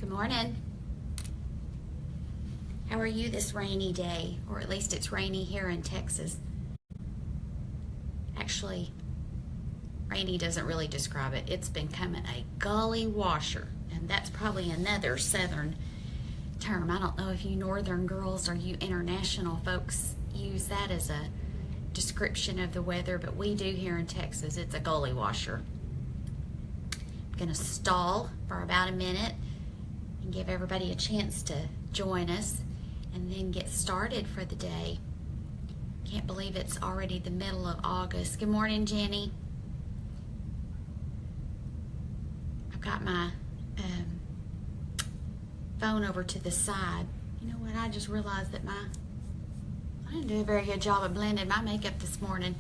Good morning. How are you this rainy day? Or at least it's rainy here in Texas. Actually, rainy doesn't really describe it. It's becoming a gully washer, and that's probably another southern term. I don't know if you northern girls or you international folks use that as a description of the weather, but we do here in Texas. It's a gully washer. I'm going to stall for about a minute and give everybody a chance to join us and then get started for the day. Can't believe it's already the middle of August. Good morning, Jenny. I've got my phone over to the side. You know what? I just realized that I didn't do a very good job of blending my makeup this morning.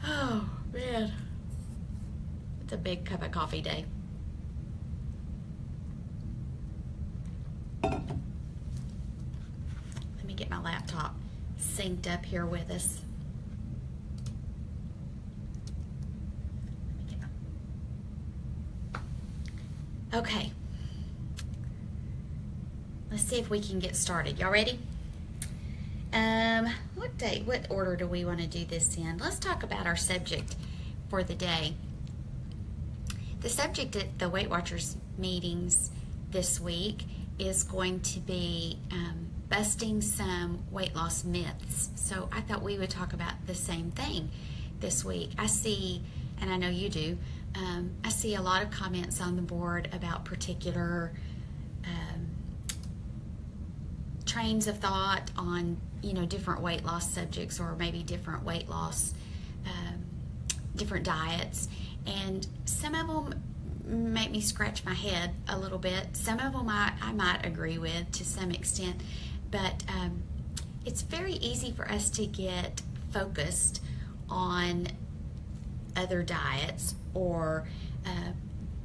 Oh, man. It's a big cup of coffee day. Let me get my laptop synced up here with us. Okay. Let's see if we can get started. Y'all ready? What order do we want to do this in? Let's talk about our subject for the day. The subject at the Weight Watchers meetings this week is going to be busting some weight loss myths. So I thought we would talk about the same thing this week. I see, and I know you do, I see a lot of comments on the board about particular trains of thought on, different weight loss subjects, or maybe different weight loss, different diets. And some of them make me scratch my head a little bit. Some of them I might agree with to some extent, but it's very easy for us to get focused on other diets or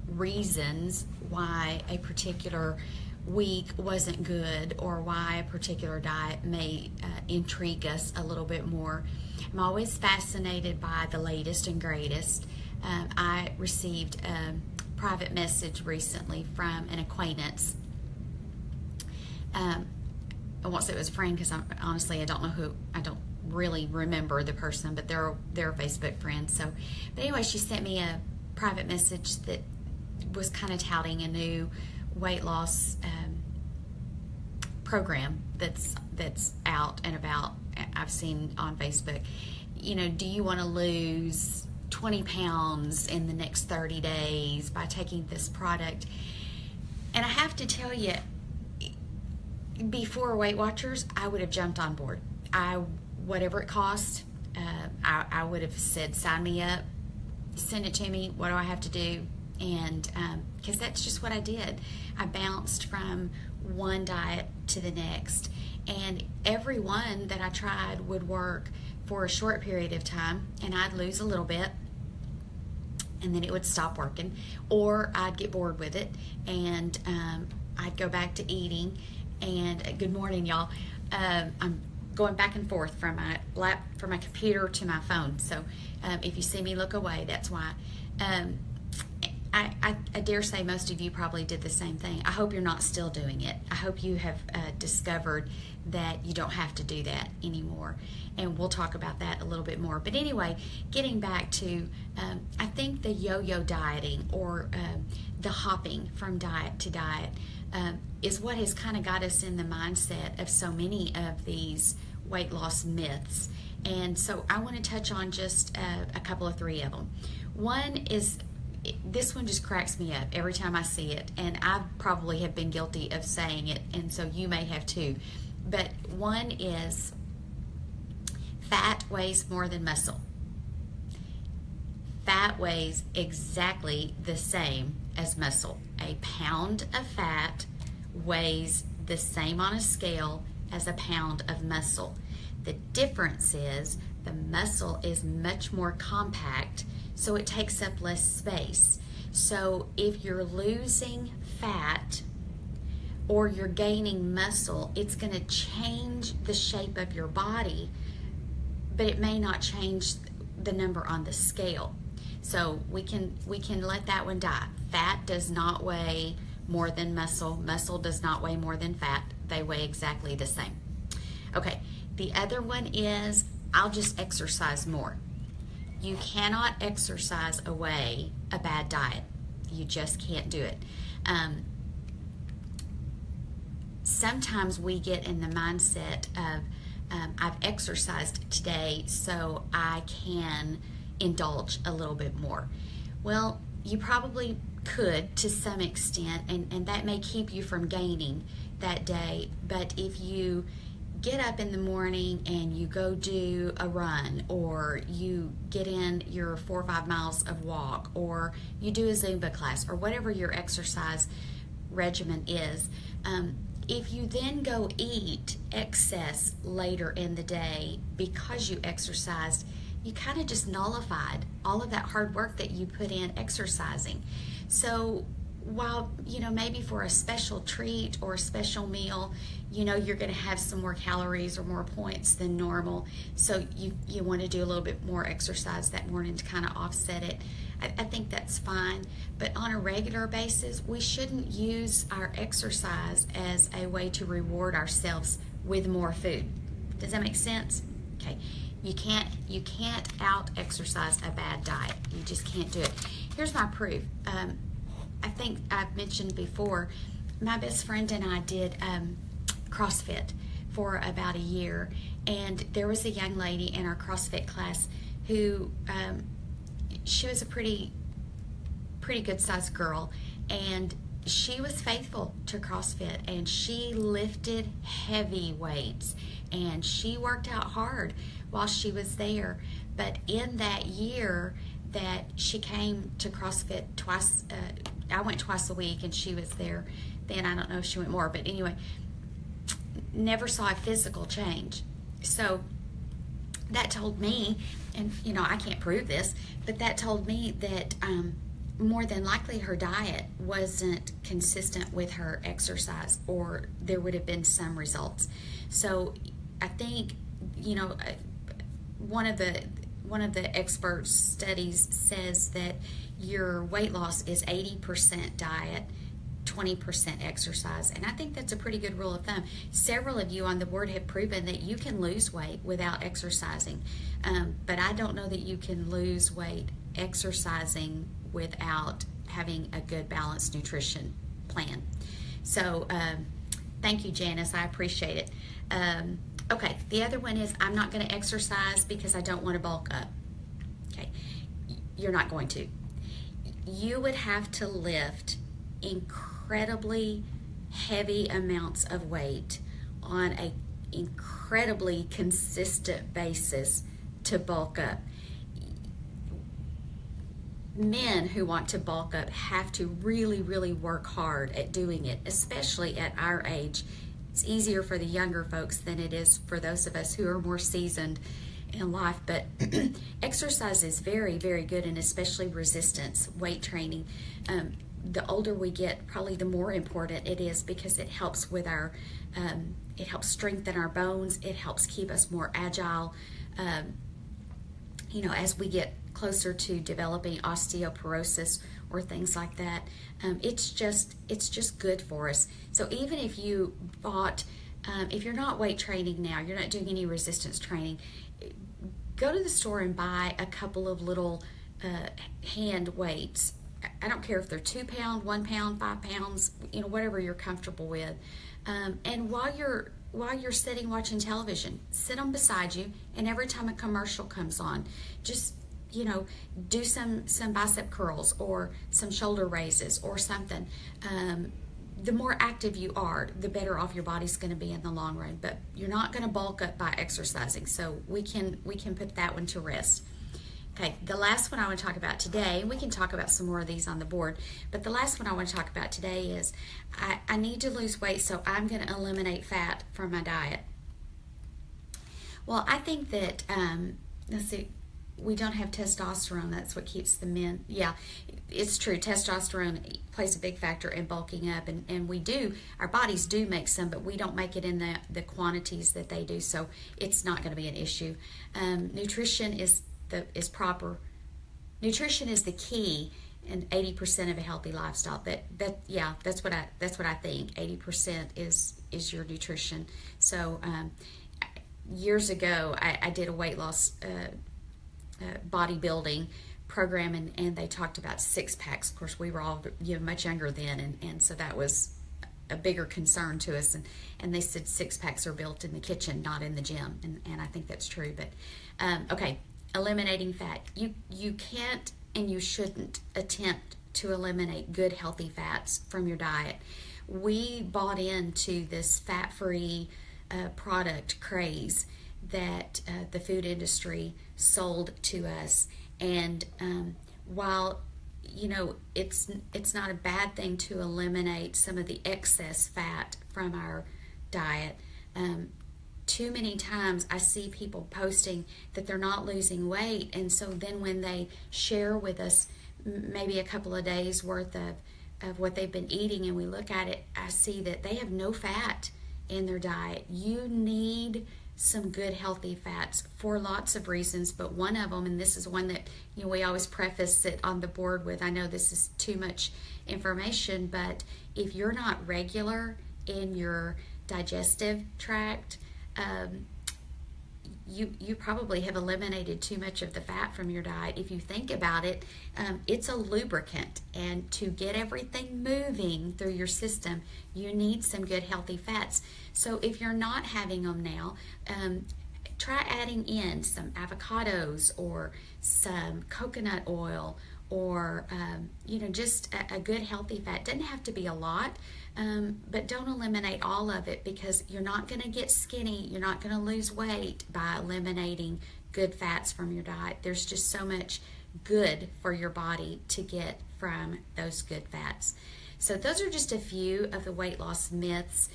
reasons why a particular week wasn't good, or why a particular diet may intrigue us a little bit more. I'm always fascinated by the latest and greatest. I received a private message recently from an acquaintance. I won't say it was a friend because honestly I don't really remember the person, but they're a Facebook friend. So, but anyway, she sent me a private message that was kind of touting a new weight loss program that's out and about. I've seen on Facebook. Do you want to lose 20 pounds in the next 30 days by taking this product? And I have to tell you, before Weight Watchers, I would have jumped on board. Whatever it cost, I would have said, sign me up, send it to me, what do I have to do? And because that's just what I did. I bounced from one diet to the next, and every one that I tried would work for a short period of time, and I'd lose a little bit, and then it would stop working, or I'd get bored with it, and I'd go back to eating. And good morning, y'all. I'm going back and forth from my computer to my phone, so if you see me look away, that's why. I dare say most of you probably did the same thing. I hope you're not still doing it. I hope you have discovered that you don't have to do that anymore. And we'll talk about that a little bit more. But anyway, getting back to, I think the yo-yo dieting, or the hopping from diet to diet, is what has kind of got us in the mindset of so many of these weight loss myths. And so I want to touch on just a couple of three of them. One is, this one just cracks me up every time I see it, and I probably have been guilty of saying it, and so you may have too. But one is, fat weighs more than muscle. Fat weighs exactly the same as muscle. A pound of fat weighs the same on a scale as a pound of muscle. The difference is the muscle is much more compact, so it takes up less space. So if you're losing fat or you're gaining muscle, it's going to change the shape of your body, but it may not change the number on the scale. So we can let that one die. Fat does not weigh more than muscle. Muscle does not weigh more than fat. They weigh exactly the same. Okay, the other one is I'll just exercise more. You cannot exercise away a bad diet. You just can't do it. Sometimes we get in the mindset of I've exercised today so I can indulge a little bit more. Well, you probably could to some extent, and that may keep you from gaining that day. But if you get up in the morning and you go do a run, or you get in your 4 or 5 miles of walk, or you do a Zumba class, or whatever your exercise regimen is, if you then go eat excess later in the day because you exercised, you kind of just nullified all of that hard work that you put in exercising. So while, maybe for a special treat or a special meal, you're going to have some more calories or more points than normal. So you want to do a little bit more exercise that morning to kind of offset it. I think that's fine. But on a regular basis, we shouldn't use our exercise as a way to reward ourselves with more food. Does that make sense? Okay. You can't out exercise a bad diet. You just can't do it. Here's my proof. I think I've mentioned before, my best friend and I did CrossFit for about a year, and there was a young lady in our CrossFit class who she was a pretty good sized girl, and she was faithful to CrossFit, and she lifted heavy weights, and she worked out hard while she was there. But in that year that she came to CrossFit twice, I went twice a week and she was there then. I don't know if she went more, but anyway, never saw a physical change. So that told me, and I can't prove this, but that told me that more than likely her diet wasn't consistent with her exercise, or there would have been some results. So I think, one of the experts studies says that your weight loss is 80% diet, 20% exercise, and I think that's a pretty good rule of thumb. Several of you on the board have proven that you can lose weight without exercising, but I don't know that you can lose weight exercising without having a good balanced nutrition plan. So thank you, Janice, I appreciate it. Okay, the other one is I'm not going to exercise because I don't want to bulk up. Okay, you're not going to. You would have to lift incredibly heavy amounts of weight on an incredibly consistent basis to bulk up. Men who want to bulk up have to really, really work hard at doing it, especially at our age. It's easier for the younger folks than it is for those of us who are more seasoned in life. But exercise is very, very good, and especially resistance, weight training. The older we get, probably the more important it is, because it helps with our, it helps strengthen our bones. It helps keep us more agile. As we get closer to developing osteoporosis or things like that, it's just good for us. So even if you bought, if you're not weight training now, you're not doing any resistance training, go to the store and buy a couple of little hand weights. I don't care if they're 2 pound, 1 pound, 5 pounds, whatever you're comfortable with. And while you're sitting watching television, sit them beside you, and every time a commercial comes on, just do some bicep curls or some shoulder raises or something. The more active you are, the better off your body's going to be in the long run. But you're not going to bulk up by exercising, so we can put that one to rest. Okay, the last one I want to talk about today, we can talk about some more of these on the board, but the last one I want to talk about today is I need to lose weight, so I'm going to eliminate fat from my diet. Well, I think that, let's see, we don't have testosterone. That's what keeps the men. Yeah, it's true. Testosterone plays a big factor in bulking up, and we do. Our bodies do make some, but we don't make it in the quantities that they do, so it's not going to be an issue. Nutrition is proper nutrition is the key in 80% of a healthy lifestyle. That's what I think. 80% is your nutrition. So years ago, I did a weight loss bodybuilding program, and they talked about 6-packs. Of course, we were all much younger then, and so that was a bigger concern to us, and they said 6-packs are built in the kitchen, not in the gym, and I think that's true. But okay, eliminating fat. You can't and you shouldn't attempt to eliminate good healthy fats from your diet. We bought into this fat-free product craze that the food industry sold to us, and while it's not a bad thing to eliminate some of the excess fat from our diet, too many times I see people posting that they're not losing weight, and so then when they share with us maybe a couple of days worth of what they've been eating, and we look at it, I see that they have no fat in their diet. You need some good healthy fats for lots of reasons, but one of them, and this is one that we always preface it on the board with, I know this is too much information, but if you're not regular in your digestive tract, you probably have eliminated too much of the fat from your diet. If you think about it, it's a lubricant, and to get everything moving through your system, you need some good healthy fats. So if you're not having them now, try adding in some avocados or some coconut oil, or just a good healthy fat. Doesn't have to be a lot, but don't eliminate all of it, because you're not going to get skinny, you're not going to lose weight by eliminating good fats from your diet. There's just so much good for your body to get from those good fats. So those are just a few of the weight loss myths.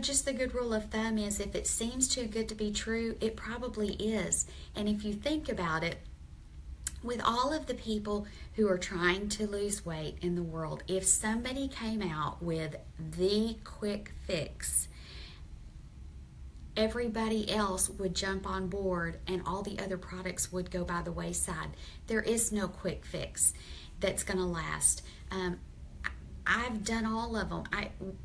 Just the good rule of thumb is, if it seems too good to be true, it probably is. And if you think about it, with all of the people who are trying to lose weight in the world, if somebody came out with the quick fix, everybody else would jump on board and all the other products would go by the wayside. There is no quick fix that's going to last. I've done all of them.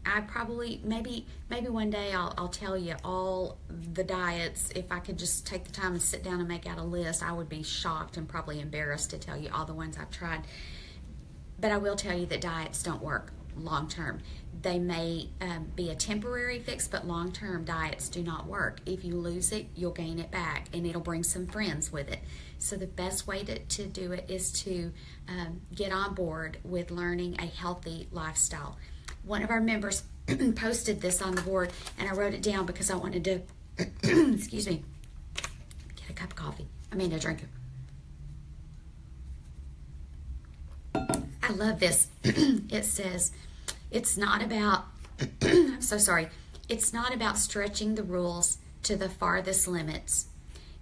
I probably, maybe one day I'll tell you all the diets. If I could just take the time and sit down and make out a list, I would be shocked and probably embarrassed to tell you all the ones I've tried. But I will tell you that diets don't work long term. They may be a temporary fix, but long term diets do not work. If you lose it, you'll gain it back, and it'll bring some friends with it. So the best way to do it is to get on board with learning a healthy lifestyle. One of our members posted this on the board, and I wrote it down because I wanted to, excuse me, get a cup of coffee. I mean, a drink. I love this. It says, it's not about, I'm so sorry, it's not about stretching the rules to the farthest limits.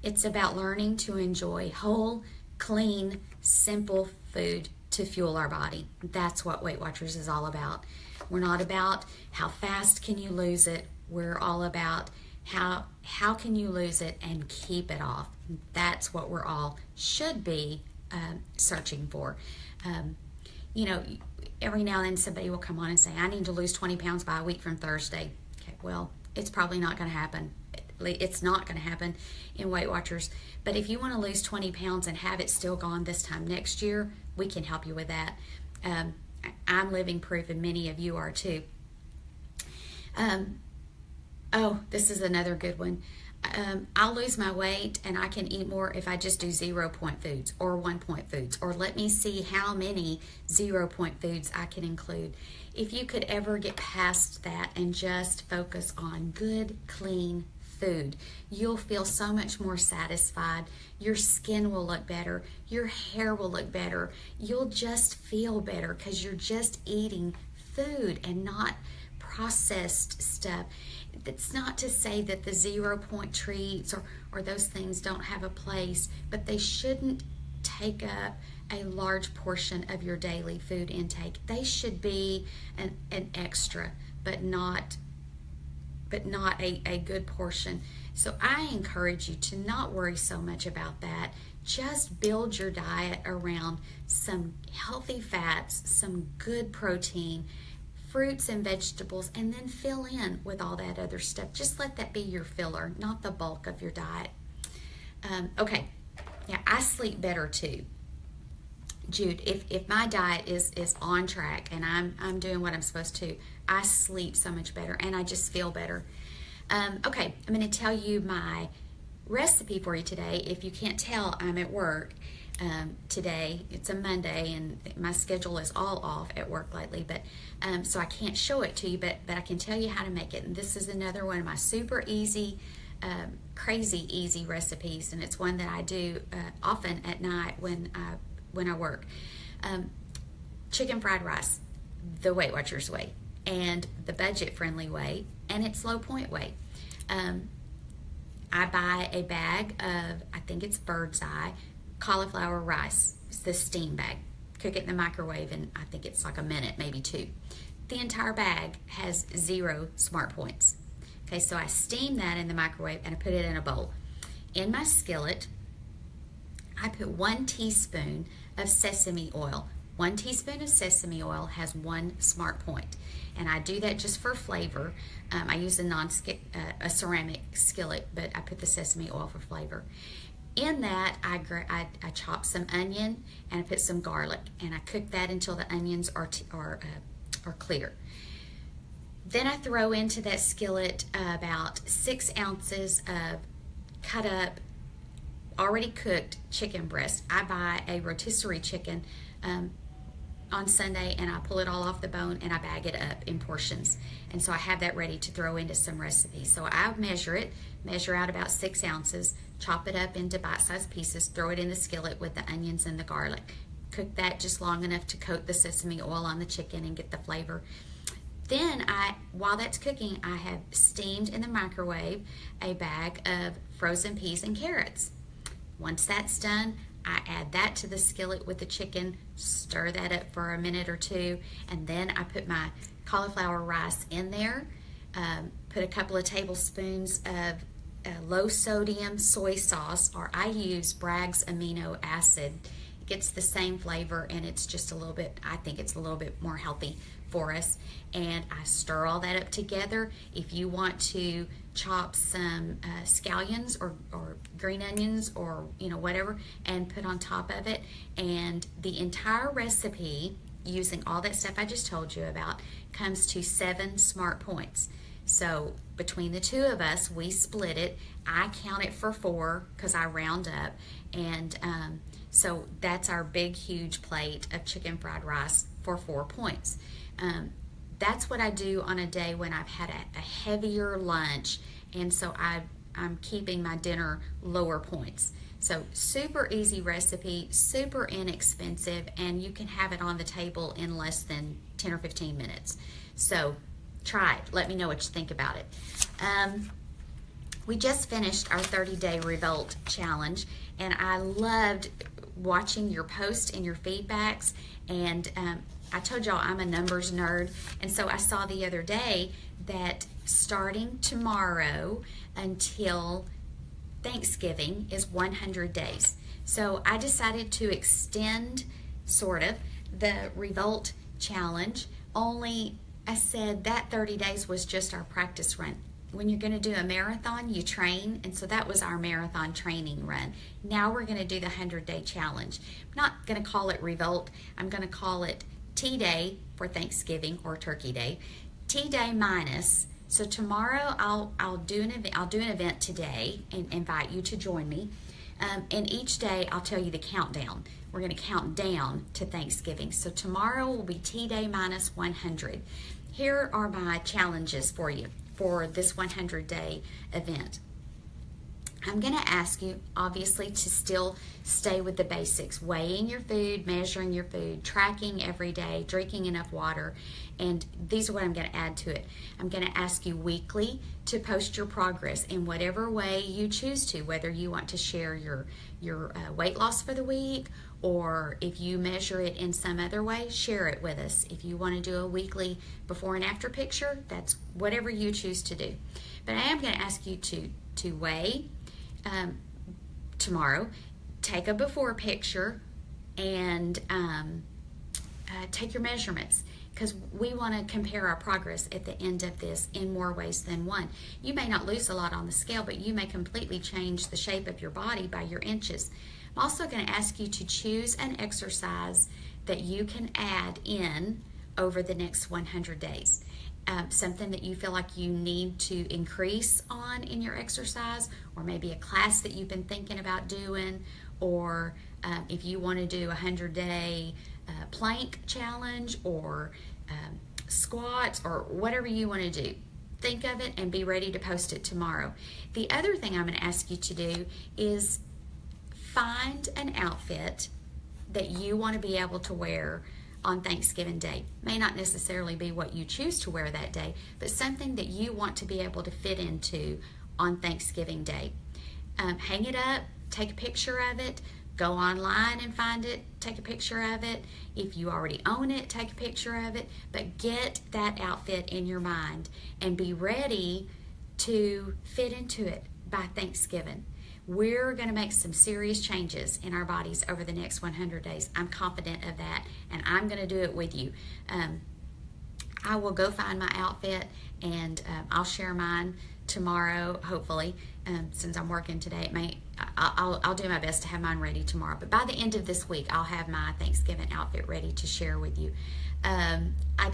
It's about learning to enjoy whole, clean, simple food to fuel our body. That's what Weight Watchers is all about. We're not about how fast can you lose it. We're all about how can you lose it and keep it off. That's what we're all should be searching for. Every now and then somebody will come on and say, I need to lose 20 pounds by a week from Thursday. Okay, well, it's probably not going to happen. It's not going to happen in Weight Watchers. But if you want to lose 20 pounds and have it still gone this time next year, we can help you with that. I'm living proof, and many of you are too. This is another good one. I'll lose my weight and I can eat more if I just do 0-point foods or 1-point foods, or let me see how many 0-point foods I can include. If you could ever get past that and just focus on good, clean food, you'll feel so much more satisfied. Your skin will look better. Your hair will look better. You'll just feel better because you're just eating food and not processed stuff. It's not to say that the 0-point treats or those things don't have a place, but they shouldn't take up a large portion of your daily food intake. They should be an extra, but not a good portion. So I encourage you to not worry so much about that. just build your diet around some healthy fats, some good protein, fruits and vegetables, and then fill in with all that other stuff. Just let that be your filler, not the bulk of your diet. Okay, yeah, I sleep better too. Jude, if my diet is on track and I'm doing what I'm supposed to, I sleep so much better and I just feel better. Okay, I'm going to tell you my recipe for you today. If you can't tell, I'm at work today. It's a Monday and my schedule is all off at work lately, but so I can't show it to you, but I can tell you how to make it. And this is another one of my super easy, crazy easy recipes, and it's one that I do often at night when I work. Chicken fried rice, the Weight Watchers way, and the budget friendly way, and it's low point way. I buy a bag of, I think it's Bird's Eye, cauliflower rice. It's the steam bag. Cook it in the microwave in, I think it's like a minute, maybe 2. The entire bag has 0 smart points. Okay, so I steam that in the microwave and I put it in a bowl. In my skillet, I put 1 teaspoon of sesame oil. 1 teaspoon of sesame oil has 1 smart point, and I do that just for flavor. I use a ceramic skillet, but I put the sesame oil for flavor. In that, I chop some onion and I put some garlic, and I cook that until the onions are clear. Then I throw into that skillet about 6 ounces of cut up, already cooked chicken breast. I buy a rotisserie chicken on Sunday, and I pull it all off the bone and I bag it up in portions, and so I have that ready to throw into some recipes. So I measure out about 6 ounces, chop it up into bite-sized pieces, throw it in the skillet with the onions and the garlic, cook that just long enough to coat the sesame oil on the chicken and get the flavor. Then while that's cooking, I have steamed in the microwave a bag of frozen peas and carrots. Once that's done, I add that to the skillet with the chicken, stir that up for a minute or 2, and then I put my cauliflower rice in there, put a couple of tablespoons of low sodium soy sauce, or I use Bragg's amino acid. It gets the same flavor, and it's just a little bit, I think it's a little bit more healthy for us. And I stir all that up together. If you want to chop some scallions or green onions or whatever and put on top of it, and the entire recipe using all that stuff I just told you about comes to 7 smart points. So between the 2 of us, we split it. I count it for 4 because I round up, and so that's our big huge plate of chicken fried rice for 4 points. That's what I do on a day when I've had a heavier lunch, and so I'm keeping my dinner lower points. So super easy recipe, super inexpensive, and you can have it on the table in less than 10 or 15 minutes. So try it. Let me know what you think about it. We just finished our 30-day Revolt challenge, and I loved watching your posts and your feedbacks, and I told y'all I'm a numbers nerd, and so I saw the other day that starting tomorrow until Thanksgiving is 100 days. So I decided to extend, sort of, the Revolt challenge, only I said that 30 days was just our practice run. When you're going to do a marathon, you train, and so that was our marathon training run. Now we're going to do the 100-day challenge. I'm not going to call it Revolt. I'm going to call it T-Day for Thanksgiving, or Turkey Day. T-Day minus. So tomorrow I'll do an event today and invite you to join me. And each day I'll tell you the countdown. We're going to count down to Thanksgiving. So tomorrow will be T-Day minus 100. Here are my challenges for you for this 100-day event. I'm going to ask you, obviously, to still stay with the basics. Weighing your food, measuring your food, tracking every day, drinking enough water, and these are what I'm going to add to it. I'm going to ask you weekly to post your progress in whatever way you choose to, whether you want to share your weight loss for the week, or if you measure it in some other way, share it with us. If you want to do a weekly before and after picture, that's whatever you choose to do. But I am going to ask you to weigh tomorrow, take a before picture and take your measurements, because we want to compare our progress at the end of this in more ways than one. You may not lose a lot on the scale, but you may completely change the shape of your body by your inches. I'm also going to ask you to choose an exercise that you can add in over the next 100 days. Something that you feel like you need to increase on in your exercise, or maybe a class that you've been thinking about doing, or if you want to do a 100-day plank challenge, or squats, or whatever you want to do. Think of it and be ready to post it tomorrow. The other thing I'm going to ask you to do is find an outfit that you want to be able to wear on Thanksgiving Day. May not necessarily be what you choose to wear that day, but something that you want to be able to fit into on Thanksgiving Day. Hang it up, take a picture of it, go online and find it, take a picture of it. If you already own it, take a picture of it, but get that outfit in your mind and be ready to fit into it by Thanksgiving. We're going to make some serious changes in our bodies over the next 100 days. I'm confident of that, and I'm going to do it with you. I will go find my outfit, and I'll share mine tomorrow, hopefully. Since I'm working today, I'll do my best to have mine ready tomorrow. But by the end of this week, I'll have my Thanksgiving outfit ready to share with you. I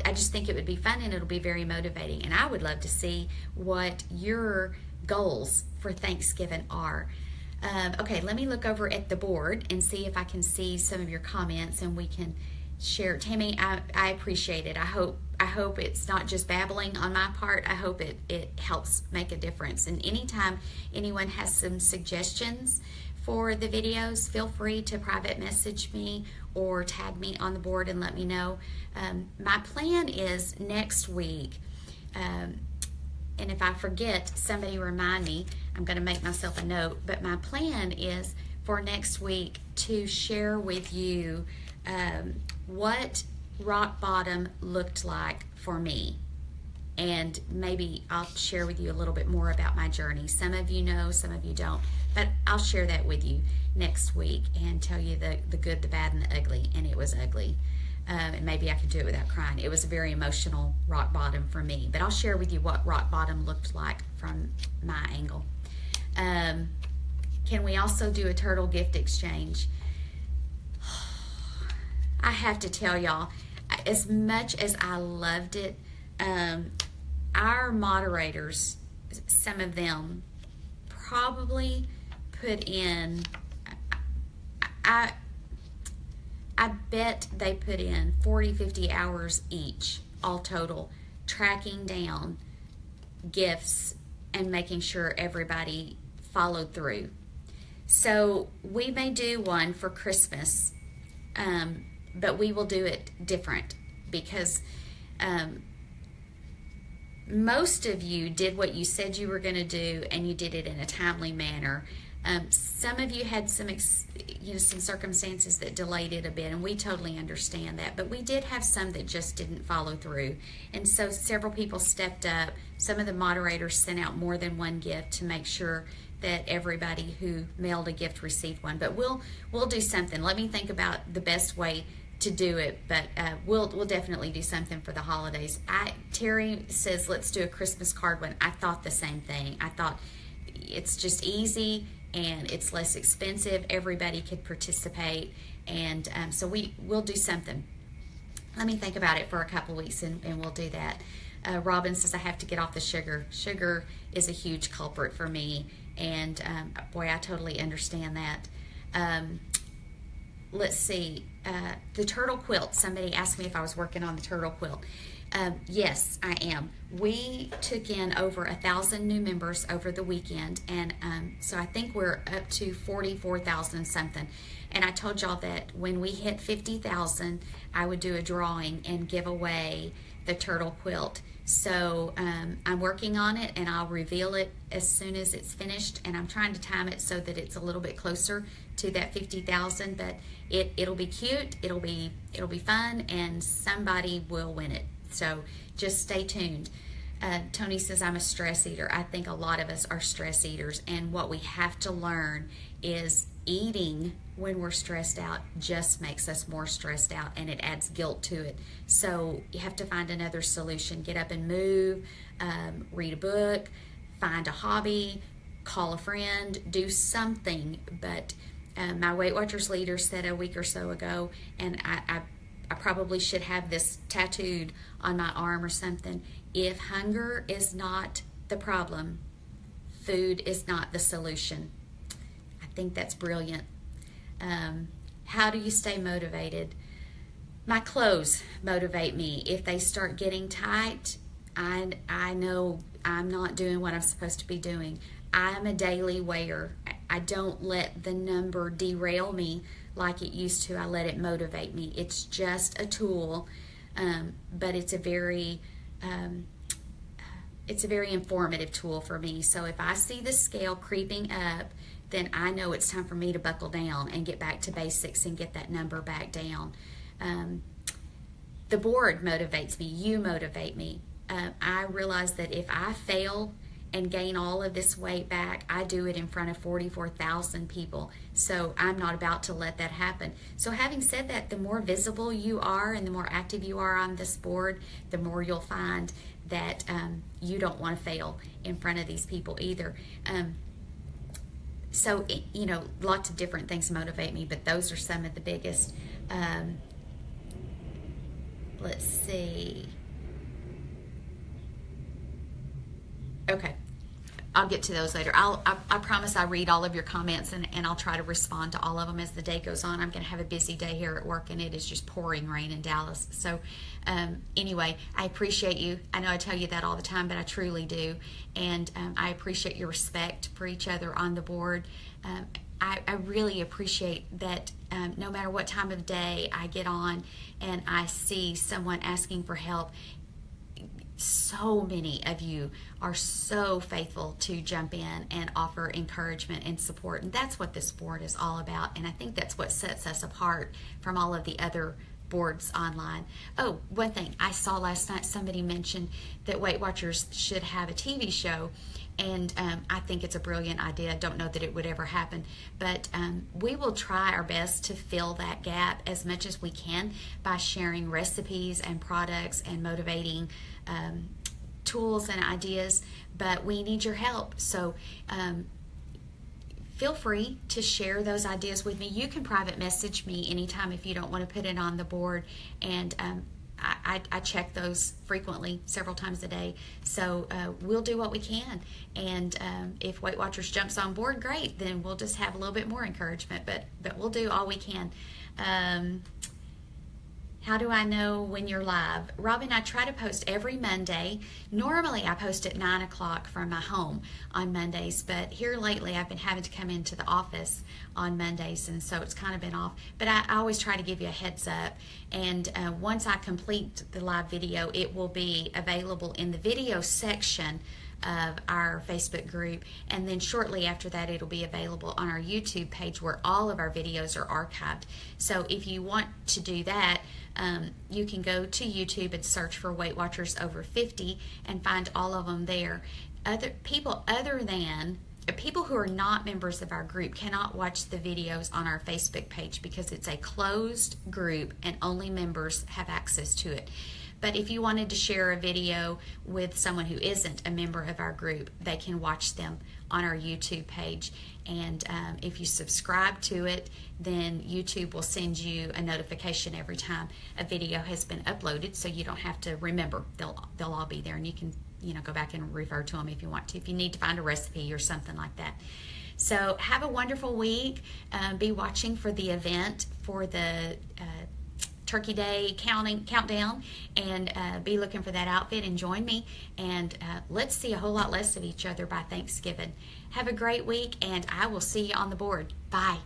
just think it would be fun, and it'll be very motivating. And I would love to see what your goals for Thanksgiving are. Okay, let me look over at the board and see if I can see some of your comments, and we can share. Tammy, I appreciate it. I hope it's not just babbling on my part. I hope it helps make a difference. And anytime anyone has some suggestions for the videos, feel free to private message me or tag me on the board and let me know. My plan is next week, and if I forget, somebody remind me. I'm going to make myself a note. But my plan is for next week to share with you what rock bottom looked like for me. And maybe I'll share with you a little bit more about my journey. Some of you know, some of you don't. But I'll share that with you next week and tell you the good, the bad, and the ugly. And it was ugly. And maybe I could do it without crying. It was a very emotional rock bottom for me. But I'll share with you what rock bottom looked like from my angle. Can we also do a turtle gift exchange? I have to tell y'all, as much as I loved it, our moderators, some of them, probably put in, I bet they put in 40, 50 hours each, all total, tracking down gifts and making sure everybody followed through. So we may do one for Christmas, but we will do it different, because most of you did what you said you were going to do, and you did it in a timely manner. Some of you had some circumstances that delayed it a bit, and we totally understand that. But we did have some that just didn't follow through, and so several people stepped up. Some of the moderators sent out more than one gift to make sure that everybody who mailed a gift received one. But we'll do something. Let me think about the best way to do it, but we'll definitely do something for the holidays. Terry says let's do a Christmas card one. I thought the same thing. I thought it's just easy and it's less expensive. Everybody could participate, and so we'll do something. Let me think about it for a couple weeks, and we'll do that. Robin says I have to get off the sugar. Sugar is a huge culprit for me, and boy, I totally understand that. Let's see, the turtle quilt. Somebody asked me if I was working on the turtle quilt. Yes, I am. We took in over 1,000 new members over the weekend, and so I think we're up to 44,000 something. And I told y'all that when we hit 50,000, I would do a drawing and give away the turtle quilt. So I'm working on it, and I'll reveal it as soon as it's finished, and I'm trying to time it so that it's a little bit closer to that 50,000, but it'll be cute, it'll be fun, and somebody will win it. So just stay tuned. Tony says I'm a stress eater. I think a lot of us are stress eaters, and what we have to learn is eating when we're stressed out just makes us more stressed out, and it adds guilt to it. So you have to find another solution. Get up and move, read a book, find a hobby, call a friend, do something. But my Weight Watchers leader said a week or so ago, and I probably should have this tattooed on my arm or something: if hunger is not the problem, food is not the solution. I think that's brilliant. How do you stay motivated? My clothes motivate me. If they start getting tight, I know I'm not doing what I'm supposed to be doing. I'm a daily wearer. I don't let the number derail me like it used to. I let it motivate me. It's just a tool, but it's a very informative tool for me. So if I see the scale creeping up, then I know it's time for me to buckle down and get back to basics and get that number back down. The board motivates me. You motivate me. I realize that if I fail and gain all of this weight back, I do it in front of 44,000 people. So I'm not about to let that happen. So having said that, the more visible you are and the more active you are on this board, the more you'll find that you don't want to fail in front of these people either. So, lots of different things motivate me, but those are some of the biggest. Let's see. Okay, I'll get to those later. I promise I read all of your comments, and I'll try to respond to all of them as the day goes on. I'm going to have a busy day here at work, and it is just pouring rain in Dallas. So anyway, I appreciate you. I know I tell you that all the time, but I truly do. And I appreciate your respect for each other on the board. I really appreciate that no matter what time of day I get on and I see someone asking for help, so many of you are so faithful to jump in and offer encouragement and support, and that's what this board is all about. And I think that's what sets us apart from all of the other boards online. Oh, one thing I saw last night, somebody mentioned that Weight Watchers should have a TV show, and I think it's a brilliant idea. I don't know that it would ever happen, but we will try our best to fill that gap as much as we can by sharing recipes and products and motivating tools and ideas, but we need your help. So feel free to share those ideas with me. You can private message me anytime if you don't want to put it on the board, and I check those frequently, several times a day. So we'll do what we can, and if Weight Watchers jumps on board, great, then we'll just have a little bit more encouragement, but we'll do all we can. How do I know when you're live? Robin, I try to post every Monday. Normally I post at 9 o'clock from my home on Mondays, but here lately I've been having to come into the office on Mondays, and so it's kind of been off. But I always try to give you a heads up, and once I complete the live video, it will be available in the video section of our Facebook group, and then shortly after that it'll be available on our YouTube page where all of our videos are archived. So if you want to do that, you can go to YouTube and search for Weight Watchers Over 50 and find all of them there. People who are not members of our group cannot watch the videos on our Facebook page because it's a closed group and only members have access to it. But if you wanted to share a video with someone who isn't a member of our group, they can watch them on our YouTube page. And if you subscribe to it, then YouTube will send you a notification every time a video has been uploaded, so you don't have to remember. They'll all be there, and you can go back and refer to them if you want to, if you need to find a recipe or something like that. So have a wonderful week. Be watching for the event for the Turkey Day countdown, and be looking for that outfit and join me, and let's see a whole lot less of each other by Thanksgiving. Have a great week, and I will see you on the board. Bye.